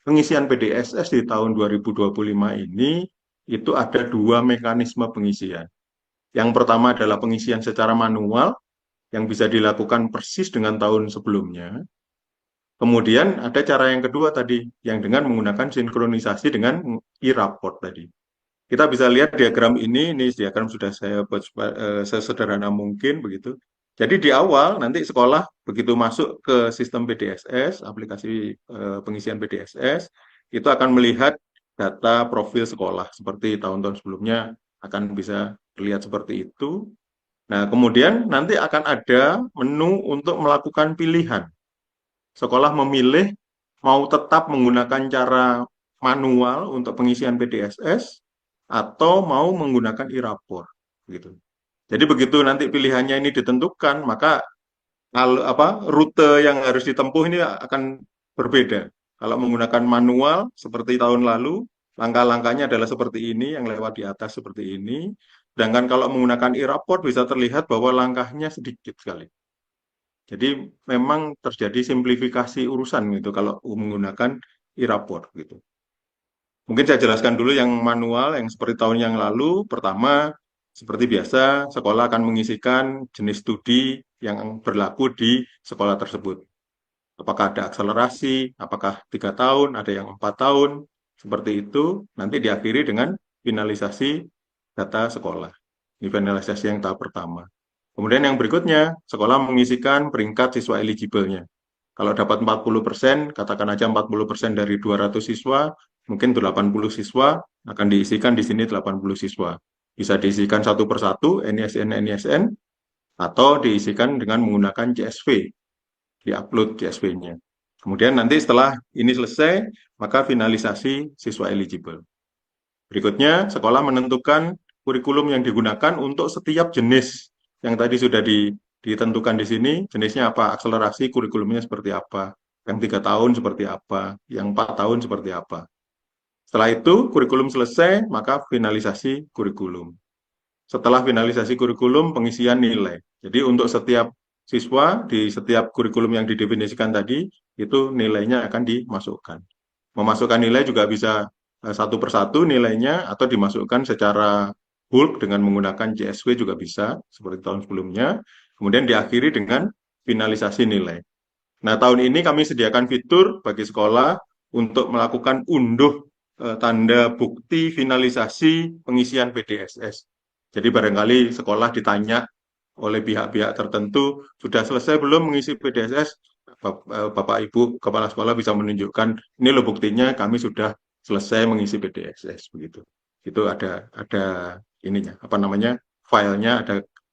pengisian PDSS di tahun 2025 ini itu ada dua mekanisme pengisian. Yang pertama adalah pengisian secara manual yang bisa dilakukan persis dengan tahun sebelumnya. Kemudian ada cara yang kedua tadi, yang dengan menggunakan sinkronisasi dengan e-raport tadi. Kita bisa lihat diagram ini diagram sudah saya buat sesederhana mungkin begitu. Jadi di awal nanti sekolah begitu masuk ke sistem PDSS, aplikasi pengisian PDSS, itu akan melihat data profil sekolah seperti tahun-tahun sebelumnya akan bisa terlihat seperti itu. Nah, kemudian nanti akan ada menu untuk melakukan pilihan. Sekolah memilih mau tetap menggunakan cara manual untuk pengisian PDSS atau mau menggunakan e-rapor gitu. Jadi begitu nanti pilihannya ini ditentukan, maka rute yang harus ditempuh ini akan berbeda. Kalau menggunakan manual seperti tahun lalu, langkah-langkahnya adalah seperti ini, yang lewat di atas seperti ini. Sedangkan kalau menggunakan e-rapor bisa terlihat bahwa langkahnya sedikit sekali. Jadi memang terjadi simplifikasi urusan gitu kalau menggunakan e-rapor gitu. Mungkin saya jelaskan dulu yang manual yang seperti tahun yang lalu. Pertama, seperti biasa, sekolah akan mengisikan jenis studi yang berlaku di sekolah tersebut. Apakah ada akselerasi, apakah 3 tahun, ada yang 4 tahun, seperti itu. Nanti diakhiri dengan finalisasi data sekolah. Ini finalisasi yang tahap pertama. Kemudian yang berikutnya, sekolah mengisikan peringkat siswa eligible-nya. Kalau dapat 40%, katakan aja 40% dari 200 siswa, mungkin 80 siswa akan diisikan di sini 80 siswa. Bisa diisikan satu persatu, NISN, atau diisikan dengan menggunakan CSV, di-upload CSV-nya. Kemudian nanti setelah ini selesai, maka finalisasi siswa eligible. Berikutnya, sekolah menentukan kurikulum yang digunakan untuk setiap jenis yang tadi sudah ditentukan di sini, jenisnya apa, akselerasi kurikulumnya seperti apa, yang 3 tahun seperti apa, yang 4 tahun seperti apa. Setelah itu, kurikulum selesai, maka finalisasi kurikulum. Setelah finalisasi kurikulum, pengisian nilai. Jadi untuk setiap siswa, di setiap kurikulum yang didefinisikan tadi, itu nilainya akan dimasukkan. Memasukkan nilai juga bisa satu persatu nilainya atau dimasukkan secara bulk dengan menggunakan CSV juga bisa, seperti tahun sebelumnya. Kemudian diakhiri dengan finalisasi nilai. Nah, tahun ini kami sediakan fitur bagi sekolah untuk melakukan unduh tanda bukti finalisasi pengisian PDSS. Jadi barangkali sekolah ditanya oleh pihak-pihak tertentu, sudah selesai belum mengisi PDSS? Bapak Ibu Kepala Sekolah bisa menunjukkan, ini loh buktinya kami sudah selesai mengisi PDSS begitu. Itu ada ininya, apa namanya, filenya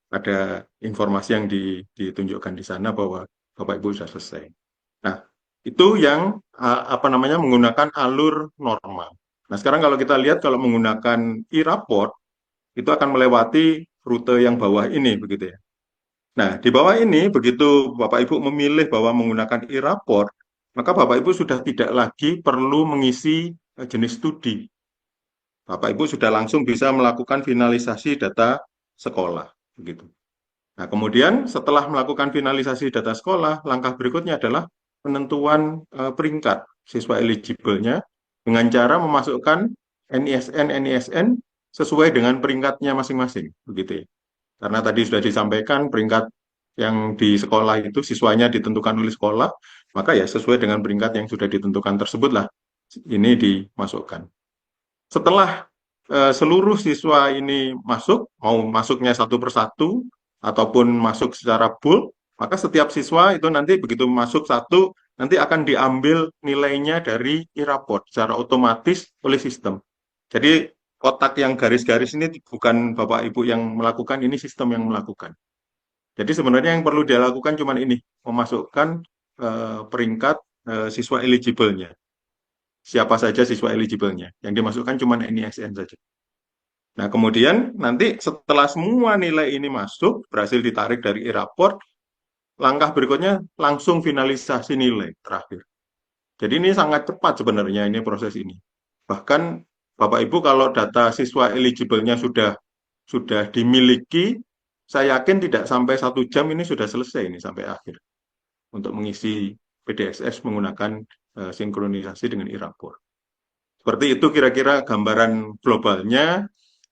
ada informasi yang ditunjukkan di sana bahwa Bapak Ibu sudah selesai. Nah, itu yang apa namanya menggunakan alur normal. Nah, sekarang kalau kita lihat kalau menggunakan e-raport itu akan melewati rute yang bawah ini begitu ya. Nah, di bawah ini begitu Bapak Ibu memilih bahwa menggunakan e-raport, maka Bapak Ibu sudah tidak lagi perlu mengisi jenis studi. Bapak Ibu sudah langsung bisa melakukan finalisasi data sekolah begitu. Nah, kemudian setelah melakukan finalisasi data sekolah, langkah berikutnya adalah penentuan peringkat siswa eligible-nya dengan cara memasukkan NISN sesuai dengan peringkatnya masing-masing, begitu ya. Karena tadi sudah disampaikan peringkat yang di sekolah itu siswanya ditentukan oleh sekolah, maka ya sesuai dengan peringkat yang sudah ditentukan tersebutlah ini dimasukkan. Setelah seluruh siswa ini masuk, mau masuknya satu persatu, ataupun masuk secara bulk, maka setiap siswa itu nanti begitu masuk satu, nanti akan diambil nilainya dari e-raport secara otomatis oleh sistem. Jadi kotak yang garis-garis ini bukan Bapak Ibu yang melakukan, ini sistem yang melakukan. Jadi sebenarnya yang perlu dia lakukan cuma ini, memasukkan peringkat siswa eligible-nya. Siapa saja siswa eligible-nya. Yang dimasukkan cuma NISN saja. Nah, kemudian nanti setelah semua nilai ini masuk, berhasil ditarik dari e-raport, langkah berikutnya langsung finalisasi nilai terakhir. Jadi ini sangat cepat sebenarnya ini proses ini. Bahkan Bapak Ibu kalau data siswa eligible-nya sudah dimiliki, saya yakin tidak sampai 1 jam ini sudah selesai ini sampai akhir untuk mengisi PDSS menggunakan sinkronisasi dengan e-rapor. Seperti itu kira-kira gambaran globalnya.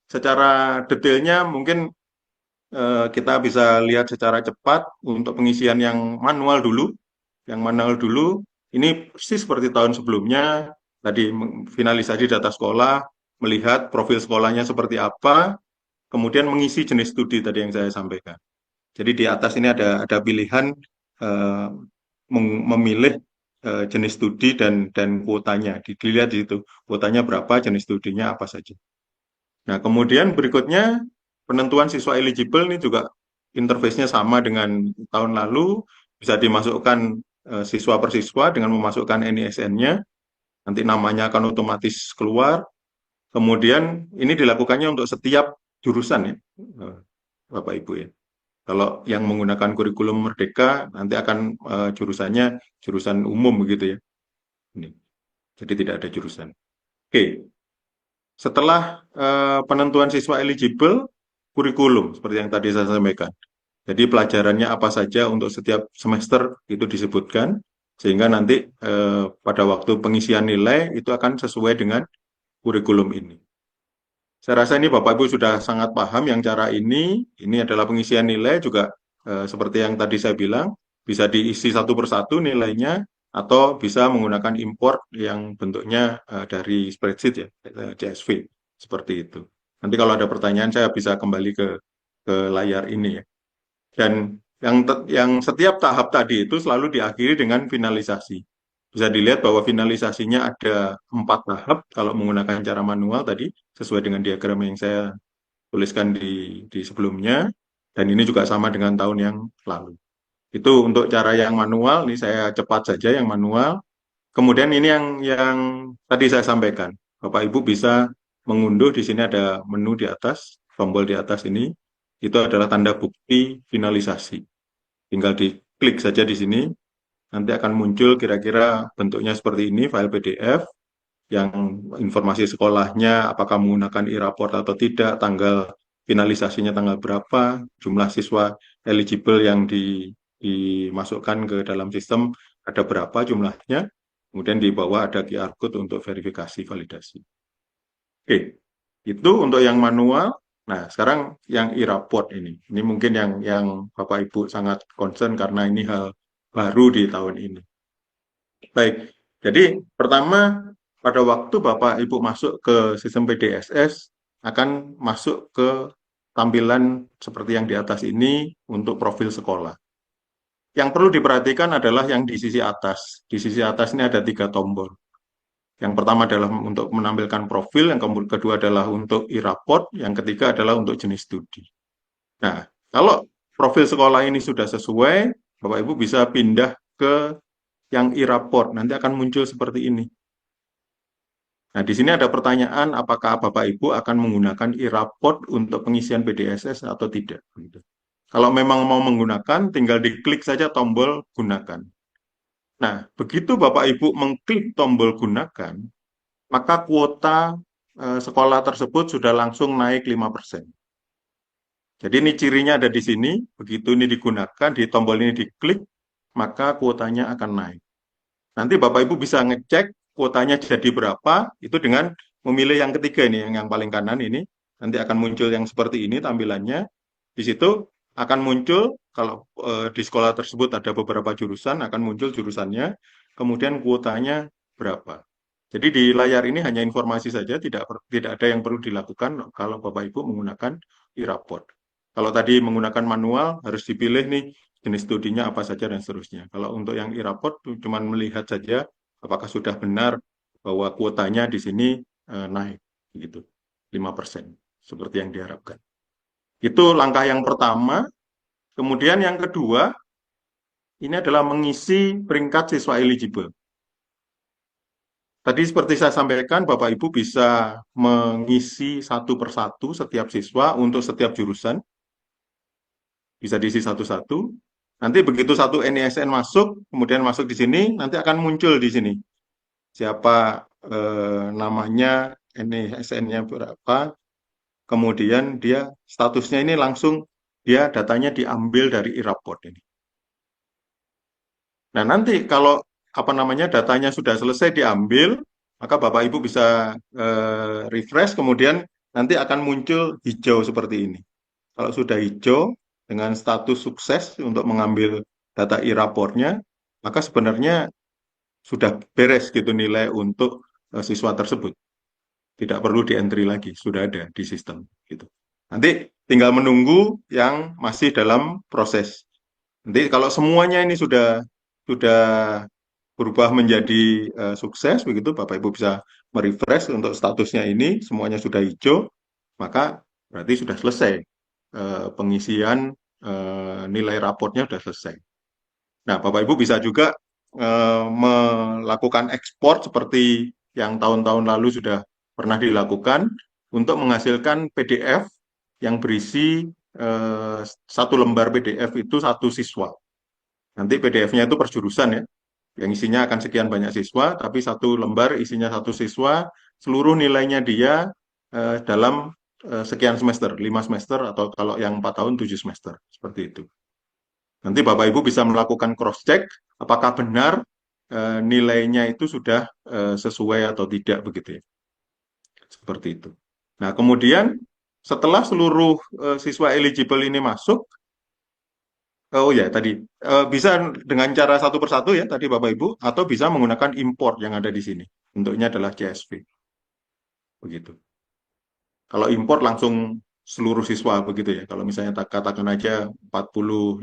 Secara detailnya mungkin kita bisa lihat secara cepat untuk pengisian yang manual dulu. Yang manual dulu, ini persis seperti tahun sebelumnya, tadi finalisasi data sekolah, melihat profil sekolahnya seperti apa, kemudian mengisi jenis studi tadi yang saya sampaikan. Jadi di atas ini ada pilihan eh, memilih jenis studi dan kuotanya. Dilihat di situ, kuotanya berapa, jenis studinya apa saja. Nah, kemudian berikutnya penentuan siswa eligible ini juga interface-nya sama dengan tahun lalu, bisa dimasukkan siswa per siswa dengan memasukkan NISN-nya, nanti namanya akan otomatis keluar. Kemudian ini dilakukannya untuk setiap jurusan ya, Bapak Ibu ya. Kalau yang menggunakan kurikulum Merdeka nanti akan jurusannya jurusan umum begitu ya. Ini. Jadi tidak ada jurusan. Oke, setelah penentuan siswa eligible, kurikulum seperti yang tadi saya sampaikan. Jadi pelajarannya apa saja untuk setiap semester itu disebutkan, sehingga nanti pada waktu pengisian nilai itu akan sesuai dengan kurikulum ini. Saya rasa ini Bapak Ibu sudah sangat paham yang cara ini adalah pengisian nilai juga seperti yang tadi saya bilang, bisa diisi satu persatu nilainya, atau bisa menggunakan import yang bentuknya dari spreadsheet ya, CSV, seperti itu. Nanti kalau ada pertanyaan saya bisa kembali ke layar ini ya. Dan yang setiap tahap tadi itu selalu diakhiri dengan finalisasi. Bisa dilihat bahwa finalisasinya ada 4 tahap kalau menggunakan cara manual tadi, sesuai dengan diagram yang saya tuliskan di sebelumnya, dan ini juga sama dengan tahun yang lalu. Itu untuk cara yang manual, ini saya cepat saja yang manual. Kemudian ini yang tadi saya sampaikan, Bapak Ibu bisa mengunduh, di sini ada menu di atas, tombol di atas ini, itu adalah tanda bukti finalisasi. Tinggal diklik saja di sini, nanti akan muncul kira-kira bentuknya seperti ini, file PDF, yang informasi sekolahnya, apakah menggunakan e-raport atau tidak, tanggal finalisasinya tanggal berapa, jumlah siswa eligible yang dimasukkan ke dalam sistem ada berapa jumlahnya, kemudian di bawah ada QR code untuk verifikasi validasi. Oke, itu untuk yang manual. Nah, sekarang yang e-raport ini. Ini mungkin yang Bapak Ibu sangat concern karena ini hal baru di tahun ini. Baik, jadi pertama pada waktu Bapak Ibu masuk ke sistem PDSS akan masuk ke tampilan seperti yang di atas ini untuk profil sekolah. Yang perlu diperhatikan adalah yang di sisi atas. Di sisi atas ini ada 3 tombol. Yang pertama adalah untuk menampilkan profil, yang kedua adalah untuk e-raport, yang ketiga adalah untuk jenis studi. Nah, kalau profil sekolah ini sudah sesuai, Bapak Ibu bisa pindah ke yang e-raport, nanti akan muncul seperti ini. Nah, di sini ada pertanyaan, apakah Bapak Ibu akan menggunakan e-raport untuk pengisian PDSS atau tidak? Kalau memang mau menggunakan, tinggal diklik saja tombol gunakan. Nah, begitu Bapak Ibu mengklik tombol gunakan, maka kuota sekolah tersebut sudah langsung naik 5%. Jadi ini cirinya ada di sini, begitu ini digunakan, di tombol ini diklik, maka kuotanya akan naik. Nanti Bapak Ibu bisa ngecek kuotanya jadi berapa, itu dengan memilih yang ketiga ini, yang paling kanan ini, nanti akan muncul yang seperti ini tampilannya. Di situ akan muncul, kalau di sekolah tersebut ada beberapa jurusan, akan muncul jurusannya, kemudian kuotanya berapa. Jadi di layar ini hanya informasi saja, tidak ada yang perlu dilakukan kalau Bapak Ibu menggunakan e-raport. Kalau tadi menggunakan manual, harus dipilih nih jenis studinya apa saja dan seterusnya. Kalau untuk yang e-raport, cuma melihat saja apakah sudah benar bahwa kuotanya di sini naik, gitu, 5%, seperti yang diharapkan. Itu langkah yang pertama. Kemudian yang kedua, ini adalah mengisi peringkat siswa eligible. Tadi seperti saya sampaikan, Bapak Ibu bisa mengisi satu persatu setiap siswa untuk setiap jurusan. Bisa diisi satu-satu. Nanti begitu satu NISN masuk, kemudian masuk di sini, nanti akan muncul di sini. Siapa namanya, NISN-nya berapa, kemudian dia statusnya ini langsung, dia datanya diambil dari e-raport ini. Nah, nanti kalau apa namanya datanya sudah selesai diambil, maka Bapak Ibu bisa refresh, kemudian nanti akan muncul hijau seperti ini. Kalau sudah hijau dengan status sukses untuk mengambil data e-raportnya, maka sebenarnya sudah beres gitu nilai untuk siswa tersebut. Tidak perlu di-entry lagi, sudah ada di sistem gitu. Nanti tinggal menunggu yang masih dalam proses. Nanti kalau semuanya ini sudah berubah menjadi sukses begitu, Bapak Ibu bisa merefresh untuk statusnya ini semuanya sudah hijau, maka berarti sudah selesai pengisian nilai raportnya sudah selesai. Nah, Bapak Ibu bisa juga melakukan ekspor seperti yang tahun-tahun lalu sudah pernah dilakukan untuk menghasilkan PDF yang berisi satu lembar PDF itu satu siswa. Nanti PDF-nya itu per jurusan ya, yang isinya akan sekian banyak siswa, tapi satu lembar isinya satu siswa, seluruh nilainya dia dalam sekian semester, 5 semester, atau kalau yang 4 tahun 7 semester, seperti itu. Nanti Bapak Ibu bisa melakukan cross-check apakah benar nilainya itu sudah sesuai atau tidak begitu ya. Seperti itu. Nah, kemudian setelah seluruh siswa eligible ini masuk, oh ya tadi bisa dengan cara satu persatu ya tadi Bapak Ibu, atau bisa menggunakan import yang ada di sini. Bentuknya adalah CSV. Begitu. Kalau import langsung seluruh siswa begitu ya. Kalau misalnya katakan aja 45%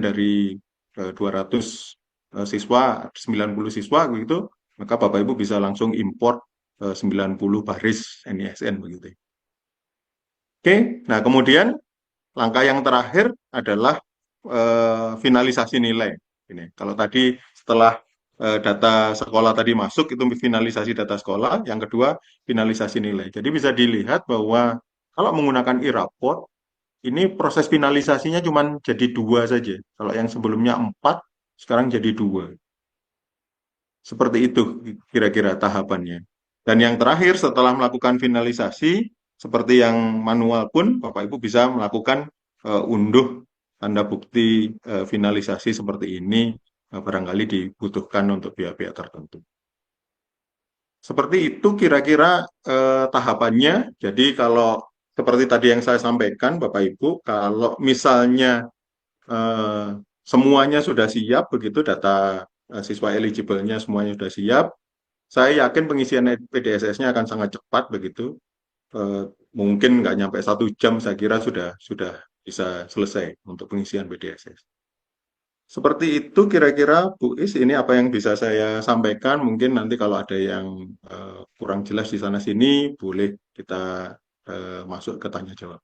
dari 200 siswa, 90 siswa begitu, maka Bapak Ibu bisa langsung import 90 baris NISN begitu. Oke, nah kemudian langkah yang terakhir adalah finalisasi nilai. Ini, kalau tadi setelah data sekolah tadi masuk itu finalisasi data sekolah, yang kedua finalisasi nilai. Jadi bisa dilihat bahwa kalau menggunakan e-raport ini proses finalisasinya cuma jadi dua saja. Kalau yang sebelumnya 4, sekarang jadi 2. Seperti itu kira-kira tahapannya. Dan yang terakhir setelah melakukan finalisasi, seperti yang manual pun Bapak Ibu bisa melakukan unduh tanda bukti finalisasi seperti ini, barangkali dibutuhkan untuk pihak-pihak tertentu. Seperti itu kira-kira tahapannya. Jadi kalau seperti tadi yang saya sampaikan Bapak Ibu, kalau misalnya semuanya sudah siap begitu, data siswa eligible-nya semuanya sudah siap, saya yakin pengisian PDSS-nya akan sangat cepat begitu. Mungkin nggak nyampe 1 jam, saya kira sudah bisa selesai untuk pengisian PDSS. Seperti itu kira-kira Bu Is, ini apa yang bisa saya sampaikan. Mungkin nanti kalau ada yang kurang jelas di sana-sini, boleh kita masuk ke tanya jawab.